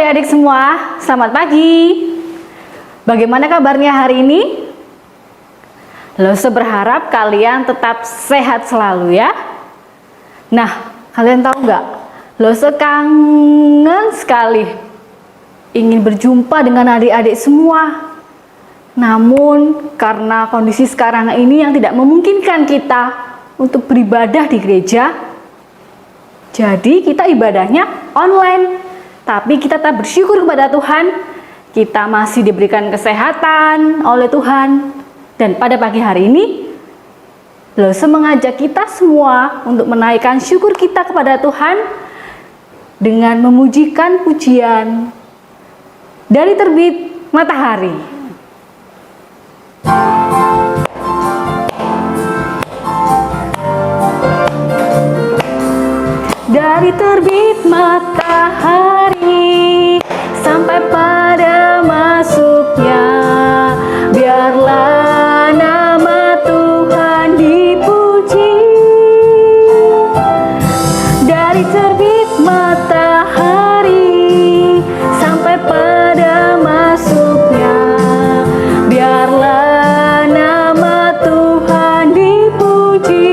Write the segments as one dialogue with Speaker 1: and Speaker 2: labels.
Speaker 1: adik-adik semua, selamat pagi. Bagaimana kabarnya hari ini? Lose berharap kalian tetap sehat selalu ya. Nah, kalian tahu nggak? Lose kangen sekali ingin berjumpa dengan adik-adik semua. Namun karena kondisi sekarang ini yang tidak memungkinkan kita untuk beribadah di gereja, jadi kita ibadahnya online. Tapi kita tetap bersyukur kepada Tuhan, kita masih diberikan kesehatan oleh Tuhan. Dan pada pagi hari ini, Lose mengajak kita semua untuk menaikkan syukur kita kepada Tuhan dengan memujikan pujian dari terbit matahari. Dari terbit matahari sampai pada masuknya, biarlah nama Tuhan dipuji. Dari terbit matahari sampai pada masuknya, biarlah nama Tuhan dipuji.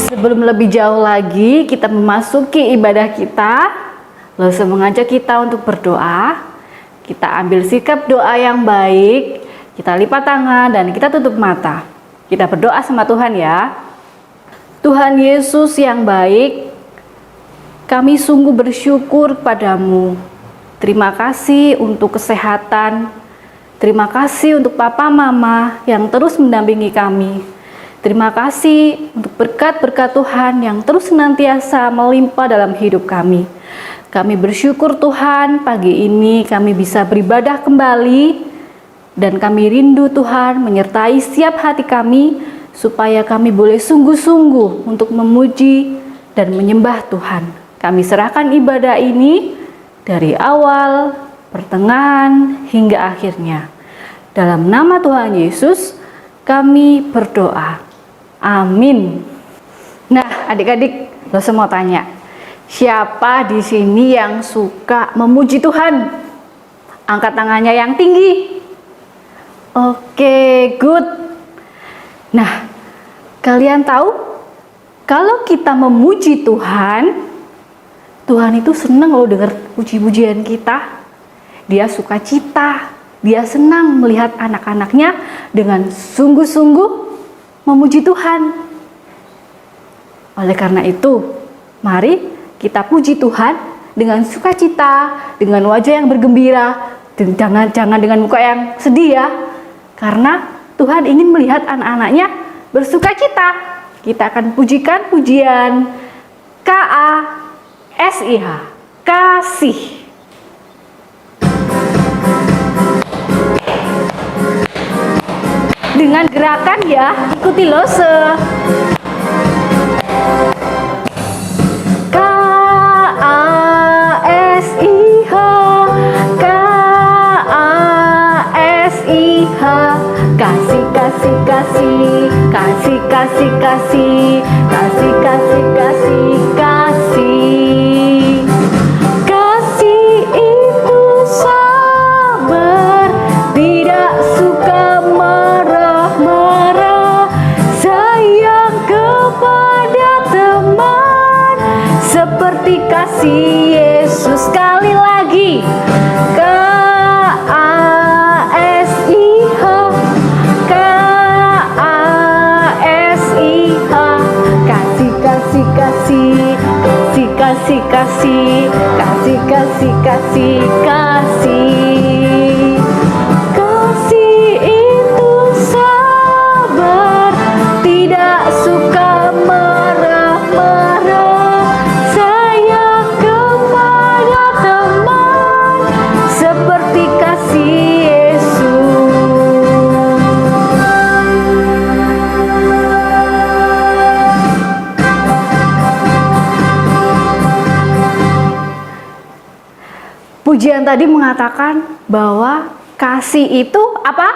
Speaker 1: Sebelum lebih jauh lagi kita memasuki ibadah kita, Lose mengajak kita untuk berdoa. Kita ambil sikap doa yang baik, kita lipat tangan dan kita tutup mata. Kita berdoa sama Tuhan ya. Tuhan Yesus yang baik, kami sungguh bersyukur padamu. Terima kasih untuk kesehatan. Terima kasih untuk papa mama yang terus mendampingi kami. Terima kasih untuk berkat-berkat Tuhan yang terus senantiasa melimpah dalam hidup kami. Kami bersyukur Tuhan, pagi ini kami bisa beribadah kembali. Dan kami rindu Tuhan menyertai setiap hati kami, supaya kami boleh sungguh-sungguh untuk memuji dan menyembah Tuhan. Kami serahkan ibadah ini dari awal, pertengahan, hingga akhirnya. Dalam nama Tuhan Yesus, kami berdoa. Amin. Nah, adik-adik, Lose mau tanya, siapa di sini yang suka memuji Tuhan? Angkat tangannya yang tinggi. Oke, good. Nah, kalian tahu kalau kita memuji Tuhan, Tuhan itu senang loh dengar puji-pujian kita. Dia suka cita, dia senang melihat anak-anaknya dengan sungguh-sungguh memuji Tuhan. Oleh karena itu, mari kita puji Tuhan dengan sukacita, dengan wajah yang bergembira, dan jangan dengan muka yang sedih ya. Karena Tuhan ingin melihat anak-anaknya bersukacita. Kita akan pujikan pujian KASIH, kasih. Dengan gerakan ya, ikuti Lose. kasih, kasih, kasih, kasih, kasih, kasih, kasih, kasih, kasih. Kasih itu sabar, tidak suka marah-marah, sayang kepada teman, seperti kasih Yesus. Sekali lagi, kasih, kasih, kasih, kasih, kasih, kasih. Kasih itu sabar, tidak suka marah-marah, sayang kepada teman, seperti kasih Yesus. Pujian tadi mengatakan bahwa kasih itu apa?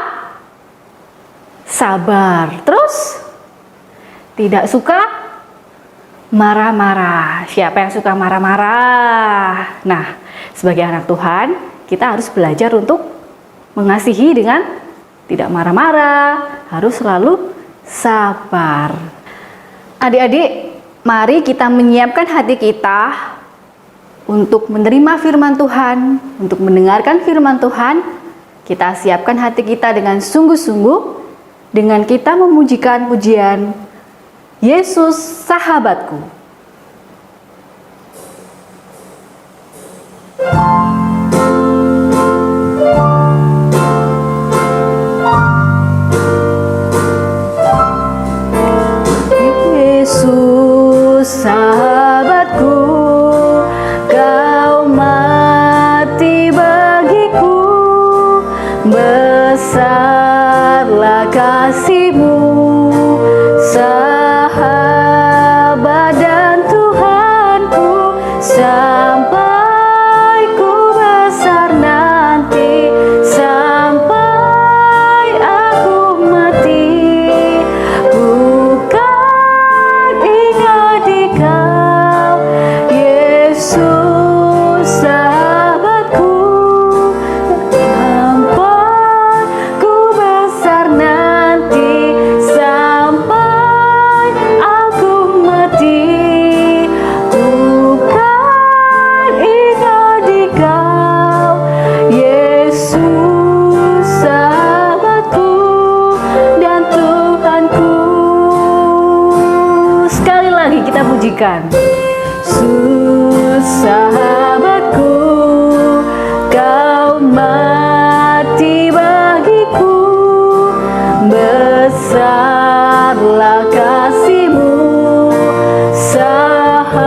Speaker 1: Sabar. Terus tidak suka marah-marah. Siapa yang suka marah-marah? Nah, sebagai anak Tuhan, kita harus belajar untuk mengasihi dengan tidak marah-marah, harus selalu sabar. Adik-adik, mari kita menyiapkan hati kita untuk menerima firman Tuhan, untuk mendengarkan firman Tuhan. Kita siapkan hati kita dengan sungguh-sungguh, dengan kita memujikan pujian Yesus sahabatku. Yesus sahabatku, besarlah kasih-Mu, sahabat dan Tuhanku, sampai ku besar nanti, sampai aku mati. Bukan ingat di Kau, Yesus sahabatku, kita pujikan. Sahabatku, Kau mati bagiku, besarlah kasih-Mu, sahabat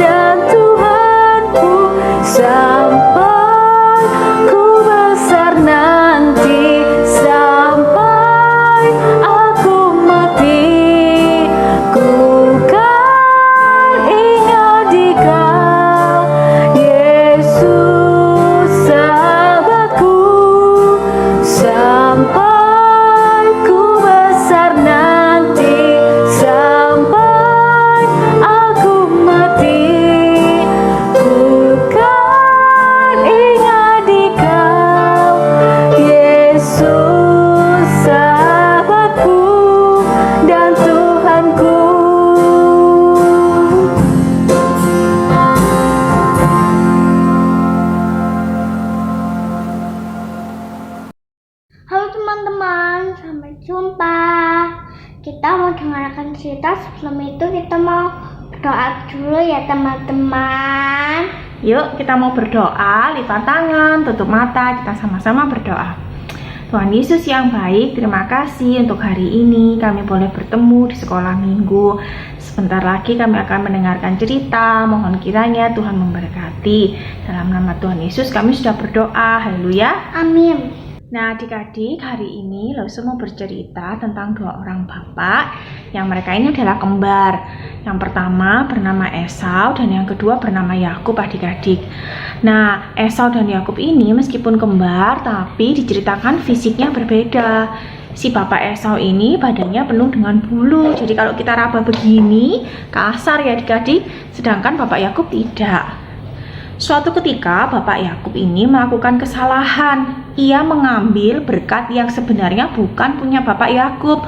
Speaker 1: dan Tuhanku, sampai ku besar nanti, sampai aku mati.
Speaker 2: Halo teman-teman, sampai jumpa. Kita mau dengarkan cerita, sebelum itu kita mau berdoa dulu ya teman-teman.
Speaker 3: Yuk kita mau berdoa, lipat tangan, tutup mata, kita sama-sama berdoa. Tuhan Yesus yang baik, terima kasih untuk hari ini kami boleh bertemu di sekolah minggu. Sebentar lagi kami akan mendengarkan cerita, mohon kiranya Tuhan memberkati. Dalam nama Tuhan Yesus kami sudah berdoa, haleluya.
Speaker 2: Amin.
Speaker 3: Nah adik-adik, hari ini Lausu mau bercerita tentang dua orang bapak yang mereka ini adalah kembar. Yang pertama bernama Esau dan yang kedua bernama Yakub adik-adik. Nah Esau dan Yakub ini meskipun kembar tapi diceritakan fisiknya berbeda. Si Bapak Esau ini badannya penuh dengan bulu. Jadi kalau kita raba begini, kasar ya adik-adik, sedangkan Bapak Yakub tidak. Suatu ketika Bapak Yakub ini melakukan kesalahan. Ia mengambil berkat yang sebenarnya bukan punya Bapak Yakub,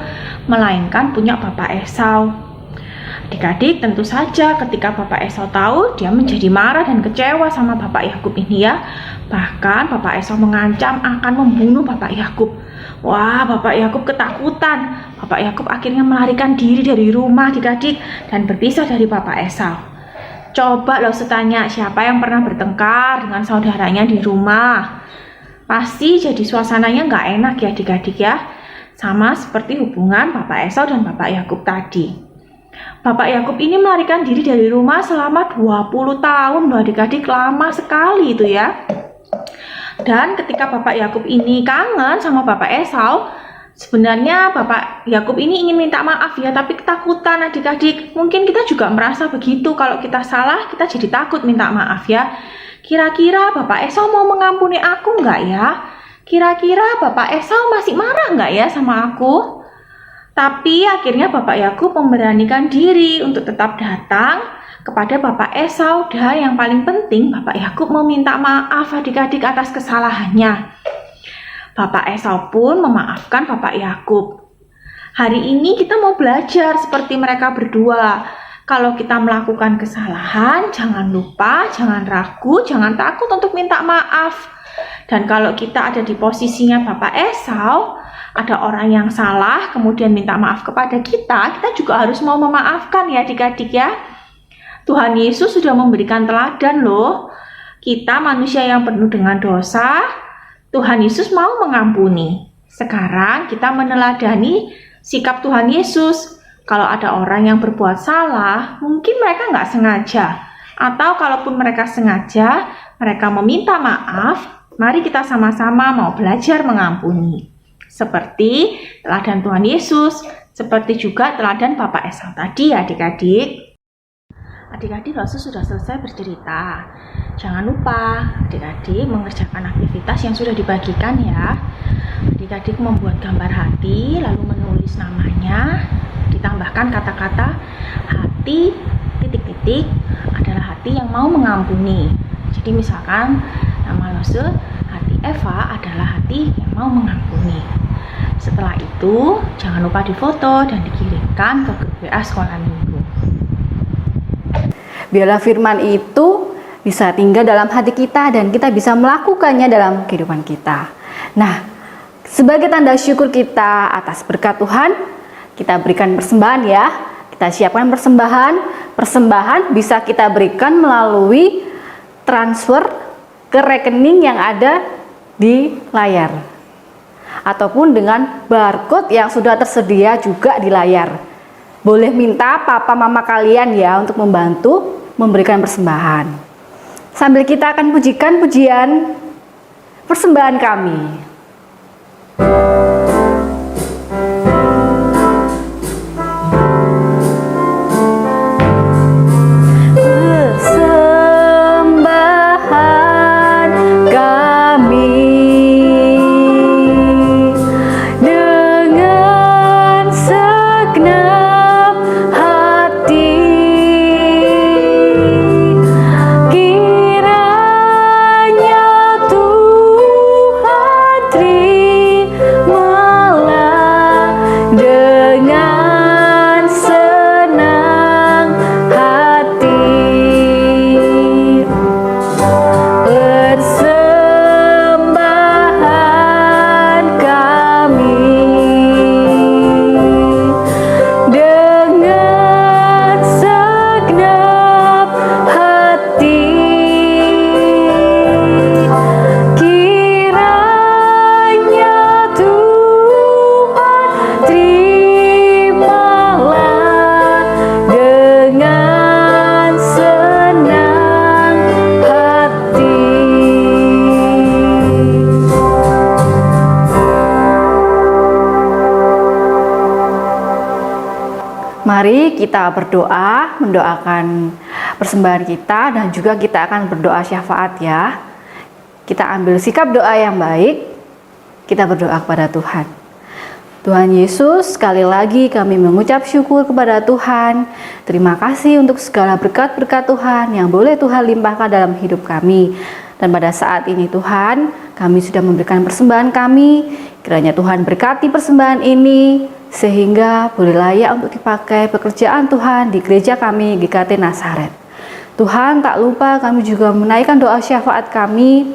Speaker 3: melainkan punya Bapak Esau. Adik-adik, tentu saja ketika Bapak Esau tahu, dia menjadi marah dan kecewa sama Bapak Yakub ini ya. Bahkan Bapak Esau mengancam akan membunuh Bapak Yakub. Wah, Bapak Yakub ketakutan. Bapak Yakub akhirnya melarikan diri dari rumah adik-adik dan berpisah dari Bapak Esau. Coba lo tanya siapa yang pernah bertengkar dengan saudaranya di rumah. Pasti jadi suasananya nggak enak ya adik-adik ya. Sama seperti hubungan Bapak Esau dan Bapak Yakub tadi. Bapak Yakub ini melarikan diri dari rumah selama 20 tahun loh adik-adik, lama sekali itu ya. Dan ketika Bapak Yakub ini kangen sama Bapak Esau, sebenarnya Bapak Yakub ini ingin minta maaf ya, tapi ketakutan adik-adik. Mungkin kita juga merasa begitu, kalau kita salah kita jadi takut minta maaf ya. Kira-kira Bapak Esau mau mengampuni aku nggak ya? Kira-kira Bapak Esau masih marah nggak ya sama aku? Tapi akhirnya Bapak Yakub memberanikan diri untuk tetap datang kepada Bapak Esau, dan yang paling penting Bapak Yakub meminta maaf adik-adik atas kesalahannya. Bapak Esau pun memaafkan Bapak Yakub. Hari ini kita mau belajar seperti mereka berdua. Kalau kita melakukan kesalahan, jangan lupa, jangan ragu, jangan takut untuk minta maaf. Dan kalau kita ada di posisinya Bapak Esau, ada orang yang salah kemudian minta maaf kepada kita juga harus mau memaafkan ya adik-adik ya. Tuhan Yesus sudah memberikan teladan loh. Kita manusia yang penuh dengan dosa, Tuhan Yesus mau mengampuni. Sekarang kita meneladani sikap Tuhan Yesus. Kalau ada orang yang berbuat salah, mungkin mereka nggak sengaja. Atau kalaupun mereka sengaja, mereka meminta maaf, mari kita sama-sama mau belajar mengampuni. Seperti teladan Tuhan Yesus, seperti juga teladan Bapak Esau tadi ya adik-adik. Adik-adik Rasul sudah selesai bercerita. Jangan lupa adik-adik mengerjakan aktivitas yang sudah dibagikan ya. Adik-adik membuat gambar hati, lalu menulis namanya, ditambahkan kata-kata hati titik-titik adalah hati yang mau mengampuni. Jadi misalkan nama Rasul, hati Eva adalah hati yang mau mengampuni. Setelah itu jangan lupa difoto dan dikirimkan ke grup WA Sekolah Minggu.
Speaker 1: Biarlah firman itu bisa tinggal dalam hati kita dan kita bisa melakukannya dalam kehidupan kita. Nah, sebagai tanda syukur kita atas berkat Tuhan, kita berikan persembahan ya. Kita siapkan persembahan. Persembahan bisa kita berikan melalui transfer ke rekening yang ada di layar. Ataupun dengan barcode yang sudah tersedia juga di layar. Boleh minta papa mama kalian ya untuk membantu memberikan persembahan. Sambil kita akan pujikan pujian persembahan kami. Persembahan kami dengan segenap hati, kiranya Tuhan terimalah dengan senang hati. Persembahan kami dengan segenap hati, kiranya Tuhan terimalah dengan senang hati. Mari kita berdoa, mendoakan persembahan kita, dan juga kita akan berdoa syafaat ya. Kita ambil sikap doa yang baik, kita berdoa kepada Tuhan. Tuhan Yesus, sekali lagi kami mengucap syukur kepada Tuhan. Terima kasih untuk segala berkat-berkat Tuhan yang boleh Tuhan limpahkan dalam hidup kami. Dan pada saat ini Tuhan, kami sudah memberikan persembahan kami. Kiranya Tuhan berkati persembahan ini, sehingga boleh layak untuk dipakai pekerjaan Tuhan di gereja kami GKT Nazaret. Tuhan, tak lupa kami juga menaikkan doa syafaat kami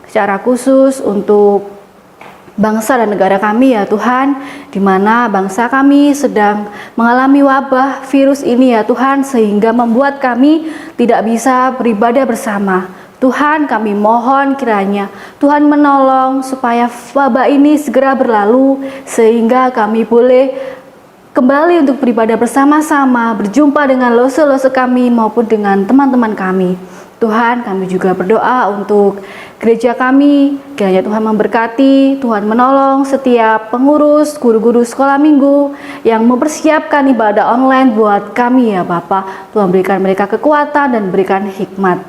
Speaker 1: secara khusus untuk bangsa dan negara kami ya Tuhan, di mana bangsa kami sedang mengalami wabah virus ini ya Tuhan, sehingga membuat kami tidak bisa beribadah bersama. Tuhan, kami mohon kiranya Tuhan menolong supaya wabah ini segera berlalu, sehingga kami boleh kembali untuk beribadah bersama-sama, berjumpa dengan lose-lose kami maupun dengan teman-teman kami. Tuhan, kami juga berdoa untuk gereja kami, kiranya Tuhan memberkati, Tuhan menolong setiap pengurus, guru-guru sekolah minggu yang mempersiapkan ibadah online buat kami ya Bapak. Tuhan berikan mereka kekuatan dan berikan hikmat.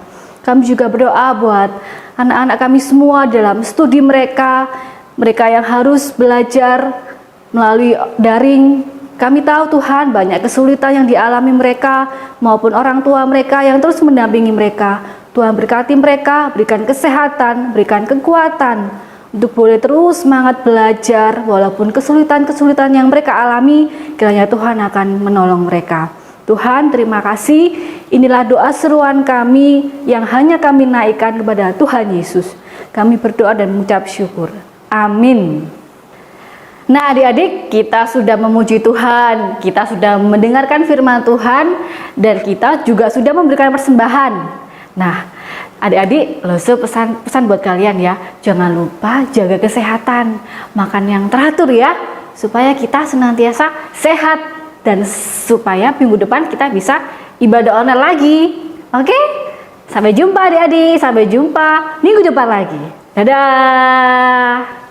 Speaker 1: Kami juga berdoa buat anak-anak kami semua dalam studi mereka yang harus belajar melalui daring. Kami tahu Tuhan banyak kesulitan yang dialami mereka maupun orang tua mereka yang terus mendampingi mereka. Tuhan berkati mereka, berikan kesehatan, berikan kekuatan untuk boleh terus semangat belajar walaupun kesulitan-kesulitan yang mereka alami, kiranya Tuhan akan menolong mereka. Tuhan, terima kasih. Inilah doa seruan kami yang hanya kami naikkan kepada Tuhan Yesus. Kami berdoa dan mengucap syukur. Amin. Nah adik-adik, kita sudah memuji Tuhan, kita sudah mendengarkan firman Tuhan, dan kita juga sudah memberikan persembahan. Nah adik-adik, Lose pesan buat kalian ya, jangan lupa jaga kesehatan, makan yang teratur ya, supaya kita senantiasa sehat, dan supaya minggu depan kita bisa ibadah online lagi. Oke? Sampai jumpa adik-adik, sampai jumpa minggu depan lagi. Dadah!